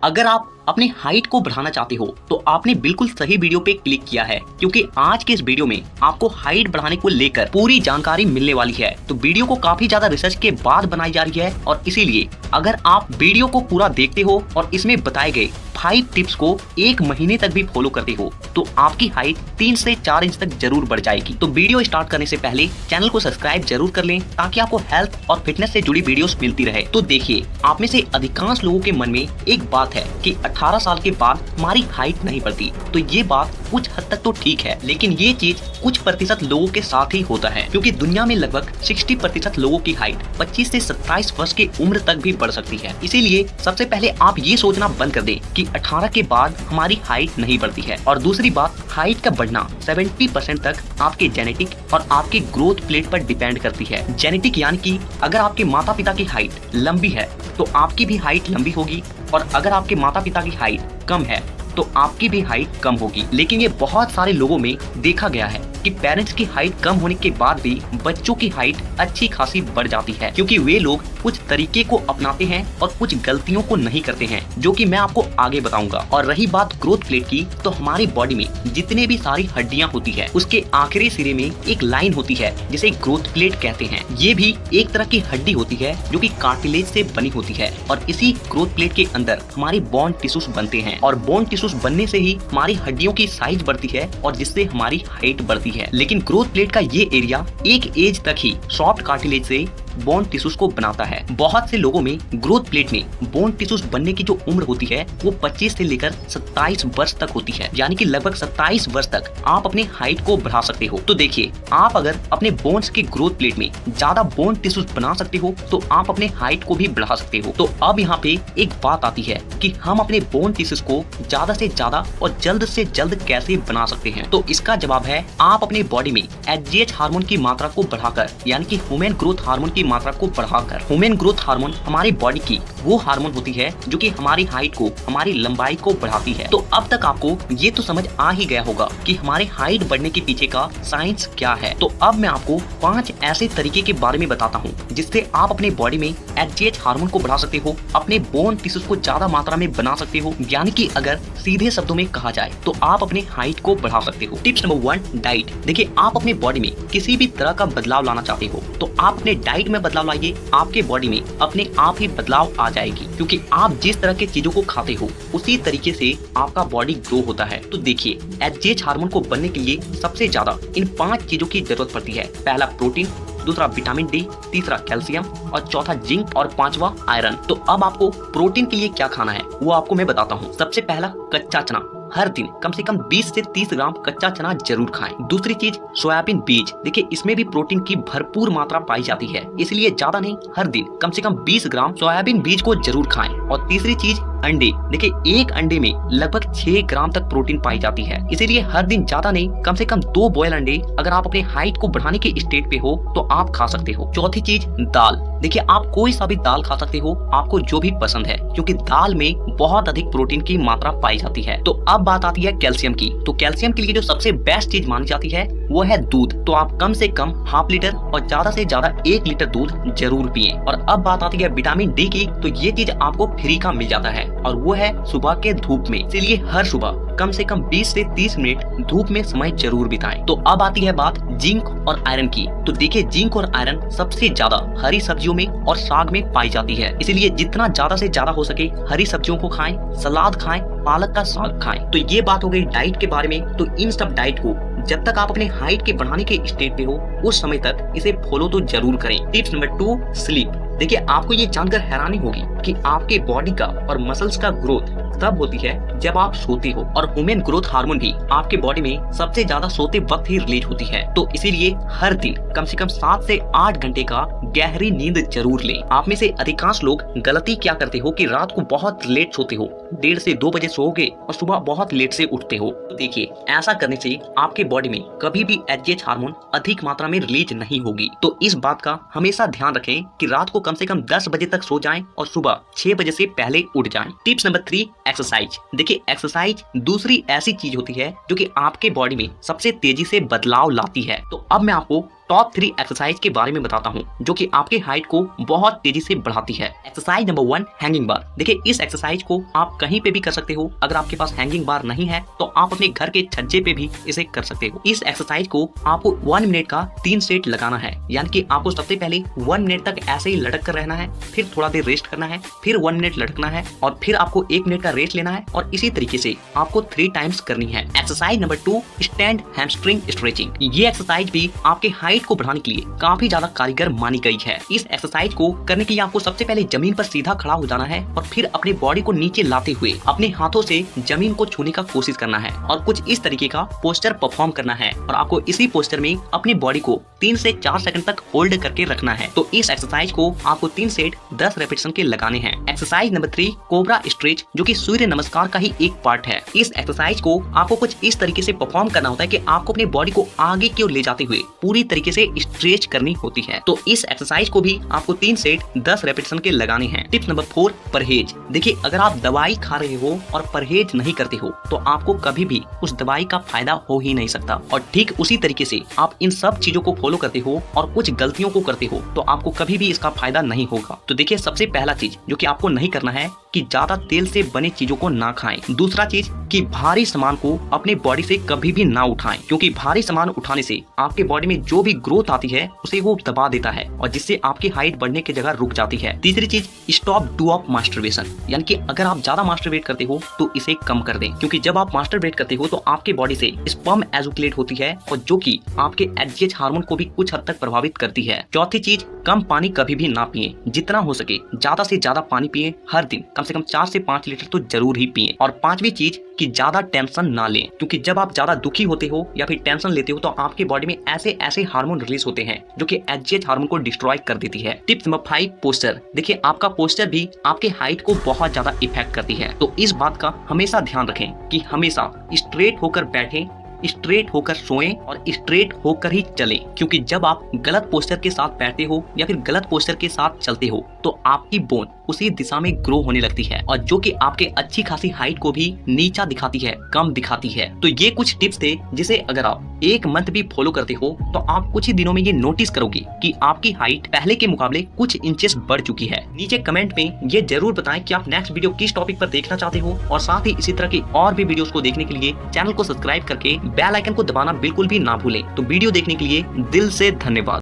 अगर आप अपनी हाइट को बढ़ाना चाहते हो तो आपने बिल्कुल सही वीडियो पे क्लिक किया है, क्योंकि आज के इस वीडियो में आपको हाइट बढ़ाने को लेकर पूरी जानकारी मिलने वाली है। तो वीडियो को काफी ज्यादा रिसर्च के बाद बनाई जा रही है और इसीलिए अगर आप वीडियो को पूरा देखते हो और इसमें बताए गए 5 टिप्स को 1 महीने तक भी फॉलो करते हो तो आपकी हाइट 3 से 4 इंच तक जरूर बढ़ जाएगी। तो वीडियो स्टार्ट करने से पहले चैनल को सब्सक्राइब जरूर कर लें ताकि आपको हेल्थ और फिटनेस से जुड़ी वीडियोस मिलती रहे। तो देखिए, आप में से अधिकांश लोगों के मन में एक बात है कि 18 साल के बाद हमारी हाइट नहीं बढ़ती। तो ये बात कुछ हद तक तो ठीक है, लेकिन ये चीज कुछ प्रतिशत लोगों के साथ ही होता है, क्योंकि दुनिया में लगभग 60% लोगों की हाइट 25 से 27 वर्ष की उम्र तक भी बढ़ सकती है। इसीलिए सबसे पहले आप ये सोचना बंद कर दें कि 18 के बाद हमारी हाइट नहीं बढ़ती है। और दूसरी बात, हाइट का बढ़ना 70% तक आपके जेनेटिक और आपके ग्रोथ प्लेट पर डिपेंड करती है। जेनेटिक यानी कि अगर आपके माता पिता की हाइट लंबी है तो आपकी भी हाइट लंबी होगी, और अगर आपके माता पिता की हाइट कम है तो आपकी भी हाइट कम होगी। लेकिन ये बहुत सारे लोगों में देखा गया है कि पेरेंट्स की हाइट कम होने के बाद भी बच्चों की हाइट अच्छी खासी बढ़ जाती है, क्योंकि वे लोग कुछ तरीके को अपनाते हैं और कुछ गलतियों को नहीं करते हैं, जो कि मैं आपको आगे बताऊंगा। और रही बात ग्रोथ प्लेट की, तो हमारी बॉडी में जितने भी सारी हड्डियां होती है उसके आखिरी सिरे में एक लाइन होती है जिसे ग्रोथ प्लेट कहते हैं। ये भी एक तरह की हड्डी होती है जो कि कार्टिलेज से बनी होती है, और इसी ग्रोथ प्लेट के अंदर हमारी बोन टिश्यूज बनते हैं, और बोन टिश्यूज बनने से ही हमारी हड्डियों की साइज बढ़ती है और जिससे हमारी हाइट बढ़ती है। लेकिन ग्रोथ प्लेट का ये एरिया एक एज तक ही सॉफ्ट कार्टिलेज से बोन टिश्यूज को बनाता है। बहुत से लोगों में ग्रोथ प्लेट में बोन टिश्यूज बनने की जो उम्र होती है वो 25 से लेकर 27 वर्ष तक होती है, यानी कि लगभग 27 वर्ष तक आप अपनी हाइट को बढ़ा सकते हो। तो देखिए, आप अगर अपने बोन्स के ग्रोथ प्लेट में ज्यादा बोन टिश्यूज बना सकते हो तो आप अपने हाइट को भी बढ़ा सकते हो। तो अब यहाँ पे एक बात आती है कि हम अपने बोन टिश्यूज को ज्यादा से ज्यादा और जल्द से जल्द कैसे बना सकते हैं। तो इसका जवाब है, आप अपनी बॉडी में एचजीएच हार्मोन की मात्रा को बढ़ाकर, यानी कि ह्यूमन ग्रोथ हार्मोन की मात्रा को बढ़ाकर। ह्यूमन ग्रोथ हार्मोन हमारी बॉडी की वो हार्मोन होती है जो कि हमारी हाइट को, हमारी लंबाई को बढ़ाती है। तो अब तक आपको ये तो समझ आ ही गया होगा कि हमारे हाइट बढ़ने के पीछे का साइंस क्या है। तो अब मैं आपको 5 ऐसे तरीके के बारे में बताता हूँ जिससे आप अपने बॉडी में एचजीएच हार्मोन को बढ़ा सकते हो, अपने बोन टिश्यूज को ज्यादा मात्रा में बना सकते हो, यानी कि अगर सीधे शब्दों में कहा जाए तो आप अपने हाइट को बढ़ा सकते हो। Tips number 1, diet. देखिए, आप अपने बॉडी में किसी भी तरह का बदलाव लाना चाहते हो तो आप अपने डाइट में बदलाव लाइए, आपके बॉडी में अपने आप ही बदलाव आ जाएगी, क्योंकि आप जिस तरह के चीजों को खाते हो उसी तरीके से आपका बॉडी ग्रो होता है। तो देखिए, एचजीएच हार्मोन को बनने के लिए सबसे ज्यादा इन 5 चीजों की जरूरत पड़ती है। पहला प्रोटीन, दूसरा विटामिन डी, तीसरा कैल्शियम और चौथा जिंक और 5वां आयरन। तो अब आपको प्रोटीन के लिए क्या खाना है वो आपको मैं बताता हूँ। सबसे पहला, कच्चा चना। हर दिन कम से कम 20 से 30 ग्राम कच्चा चना जरूर खाएं। दूसरी चीज, सोयाबीन बीज। देखिए, इसमें भी प्रोटीन की भरपूर मात्रा पाई जाती है, इसलिए ज्यादा नहीं, हर दिन कम से कम 20 ग्राम सोयाबीन बीज को जरूर खाएं। और तीसरी चीज, अंडे। देखिए, एक अंडे में लगभग 6 ग्राम तक प्रोटीन पाई जाती है, इसीलिए हर दिन ज्यादा नहीं, कम से कम 2 बॉयल अंडे अगर आप अपने हाइट को बढ़ाने के स्टेज पे हो तो आप खा सकते हो। चौथी चीज, दाल। देखिए, आप कोई सा भी दाल खा सकते हो, आपको जो भी पसंद है, क्योंकि दाल में बहुत अधिक प्रोटीन की मात्रा पाई जाती है। तो अब बात आती है कैल्शियम की। तो कैल्शियम के लिए जो सबसे बेस्ट चीज मानी जाती है वो है दूध। तो आप कम से कम ½ लीटर और ज्यादा से ज्यादा 1 लीटर दूध जरूर पिएं। और अब बात आती है विटामिन डी की। तो ये चीज आपको फ्री का मिल जाता है और वो है सुबह के धूप में, इसलिए हर सुबह कम से कम 20 से 30 मिनट धूप में समय जरूर बिताएं। तो अब आती है बात जिंक और आयरन की। तो देखिए, जिंक और आयरन सबसे ज्यादा हरी सब्जियों में और साग में पाई जाती है, इसलिए जितना ज्यादा से ज्यादा हो सके हरी सब्जियों को खाएं, सलाद खाएं, पालक का साग खाएं। तो ये बात हो गई डाइट के बारे में। तो इन सब डाइट को जब तक आप अपने हाइट के बढ़ाने के स्टेज पे हो उस समय तक इसे फॉलो तो जरूर करें। Tips number 2, sleep. देखिए, आपको ये जानकर हैरानी होगी कि आपके बॉडी का और मसल्स का ग्रोथ तब होती है जब आप सोते हो, और ह्यूमन ग्रोथ हार्मोन भी आपके बॉडी में सबसे ज्यादा सोते वक्त ही रिलीज होती है। तो इसीलिए हर दिन कम से कम 7 से 8 घंटे का गहरी नींद जरूर लें। आप में से अधिकांश लोग गलती क्या करते हो कि रात को बहुत लेट सोते हो, 1:30 से 2 बजे सोओगे और सुबह बहुत लेट से उठते हो। तो देखिए, ऐसा करने से आपके बॉडी में कभी भी एचजीएच हार्मोन अधिक मात्रा में रिलीज नहीं होगी। तो इस बात का हमेशा ध्यान रखें कि रात को कम से कम 10 बजे तक सो जाएं और सुबह 6 बजे से पहले उठ जाएं। Tips number 3, exercise. देखिए, एक्सरसाइज दूसरी ऐसी चीज होती है जो कि आपके बॉडी में सबसे तेजी से बदलाव लाती है। तो अब मैं आपको टॉप 3 एक्सरसाइज के बारे में बताता हूँ जो कि आपके हाइट को बहुत तेजी से बढ़ाती है। एक्सरसाइज नंबर 1, हैंगिंग बार। देखिए, इस एक्सरसाइज को आप कहीं पे भी कर सकते हो। अगर आपके पास हैंगिंग बार नहीं है तो आप अपने घर के छज्जे पे भी इसे कर सकते हो। इस एक्सरसाइज को आपको 1 मिनट का 3 सेट लगाना है, यानी कि आपको सबसे पहले 1 मिनट तक ऐसे ही लटक कर रहना है, फिर थोड़ा देर रेस्ट करना है, फिर 1 मिनट लटकना है और फिर आपको 1 मिनट का रेस्ट लेना है और इसी तरीके से आपको 3 टाइम्स करनी है। Exercise number 2, stand hamstring stretching. ये एक्सरसाइज भी आपके हाइट को बढ़ाने के लिए काफी ज्यादा कारगर मानी गई है। इस एक्सरसाइज को करने के लिए आपको सबसे पहले जमीन पर सीधा खड़ा हो जाना है और फिर अपने बॉडी को नीचे लाते हुए अपने हाथों से जमीन को छूने का कोशिश करना है और कुछ इस तरीके का पोस्टर परफॉर्म करना है और आपको इसी पोस्टर में अपनी बॉडी को 3 से 4 सेकंड तक होल्ड करके रखना है। तो इस एक्सरसाइज को आपको 3 सेट 10 रेपिटेशन के लगाने हैं। एक्सरसाइज नंबर 3, कोबरा स्ट्रेच, जो कि सूर्य नमस्कार का ही एक पार्ट है। इस एक्सरसाइज को आपको कुछ इस तरीके से परफॉर्म करना होता है कि आपको अपनी बॉडी को आगे की ओर ले जाते हुए पूरी तरीके से स्ट्रेच करनी होती है। तो इस एक्सरसाइज को भी आपको 3 सेट 10 रेपिटेशन के लगाने हैं। टिप्स नंबर 4, परहेज। देखिए, अगर आप दवाई खा रहे हो और परहेज नहीं करते हो तो आपको कभी भी उस दवाई का फायदा हो ही नहीं सकता। और ठीक उसी तरीके से आप इन सब चीजों को फॉलो करते हो और कुछ गलतियों को करते हो तो आपको कभी भी इसका फायदा नहीं होगा। तो देखिए, सबसे पहला चीज जो कि आपको नहीं करना है कि ज्यादा तेल से बने चीजों को ना खाएं। दूसरा चीज कि भारी सामान को अपने बॉडी से कभी भी ना उठाएं, क्योंकि भारी सामान उठाने से आपके बॉडी में जो भी ग्रोथ आती है उसे वो दबा देता है और जिससे आपकी हाइट बढ़ने की जगह रुक जाती है। तीसरी चीज, स्टॉप डू ऑफ मास्टरबेशन, यानी कि अगर आप ज्यादा मास्टरबेट करते हो तो इसे कम कर दें, क्योंकि जब आप मास्टरबेट करते हो तो आपके बॉडी से स्पर्म एजुकुलेट होती है और जो कि आपके एचजीएच हार्मोन को भी कुछ हद तक प्रभावित करती है। चौथी चीज, कम पानी कभी भी ना पिए। जितना हो सके ज्यादा से ज्यादा पानी पिए। हर दिन कम से कम 4 से 5 लीटर तो जरूर ही पिए। और पांचवी चीज कि ज्यादा टेंशन ना लें, क्योंकि जब आप ज्यादा दुखी होते हो या फिर टेंशन लेते हो तो आपके बॉडी में ऐसे ऐसे हार्मोन रिलीज होते हैं जो कि एचजीएच हार्मोन को डिस्ट्रॉय कर देती है। Tips number 5, posture. देखिए, आपका पोस्चर भी आपके हाइट को बहुत ज्यादा इफेक्ट करती है। तो इस बात का हमेशा ध्यान रखें कि हमेशा स्ट्रेट होकर बैठें, स्ट्रेट होकर सोएं और स्ट्रेट होकर ही चलें, क्योंकि जब आप गलत पोस्चर के साथ बैठते हो या फिर गलत पोस्चर के साथ चलते हो तो आपकी बोन उसी दिशा में ग्रो होने लगती है और जो कि आपके अच्छी खासी हाइट को भी नीचा दिखाती है, कम दिखाती है। तो ये कुछ टिप्स थे जिसे अगर आप 1 मंथ भी फॉलो करते हो तो आप कुछ ही दिनों में ये नोटिस करोगे कि आपकी हाइट पहले के मुकाबले कुछ इंचेस बढ़ चुकी है। नीचे कमेंट में ये जरूर बताएं कि आप नेक्स्ट वीडियो किस टॉपिक पर देखना चाहते हो और साथ ही इसी तरह की और भी वीडियोस को देखने के लिए चैनल को सब्सक्राइब करके बेल आइकन को दबाना बिल्कुल भी ना भूलें। तो वीडियो देखने के लिए दिल से धन्यवाद।